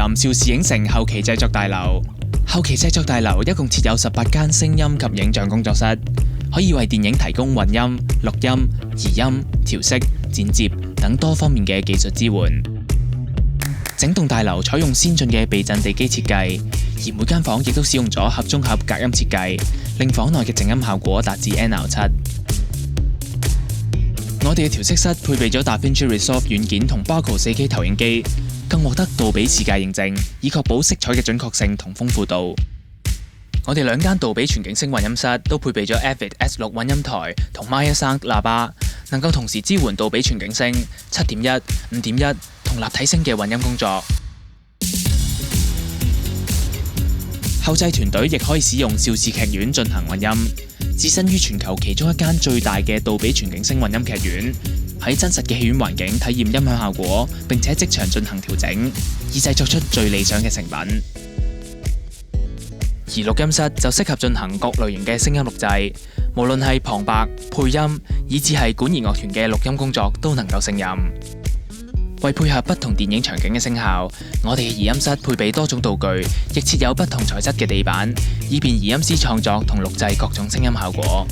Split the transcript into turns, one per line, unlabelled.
臨邵氏影城後期製作大樓。後期製作大樓一共設有18間聲音及影像工作室，可以為電影提供混音、錄音、移音、調色、剪接等多方面嘅技術支援。整棟大樓採用先進嘅避震地基設計，而每間房亦都使用咗盒中盒隔音設計，令房內嘅靜音效果達至 N-7。我哋嘅調色室配備咗 DaVinci Resolve 軟件同 Barco 4K 投影機，更獲得杜比視界認證，以確保色彩嘅準確性同豐富度。我哋2間杜比全景聲混音室都配備咗 Avid S6 混音台同 Meyer Sound 喇叭，能夠同時支援杜比全景聲、7.1、5.1同立體聲嘅混音工作。後製團隊亦可以使用邵氏劇院進行混音，置身於全球其中一間最大嘅杜比全景聲混音劇院，喺真實嘅戲院環境體驗音響效果，並且即場進行調整，以製作出最理想嘅成品。而錄音室就適合進行各類型嘅聲音錄製，無論係旁白、配音，以至係管弦樂團嘅錄音工作都能夠勝任。為配合不同電影場景嘅聲效，我哋嘅移音室配備多種道具，亦設有不同材質嘅地板，以便移音師創作同錄製各種聲音效果。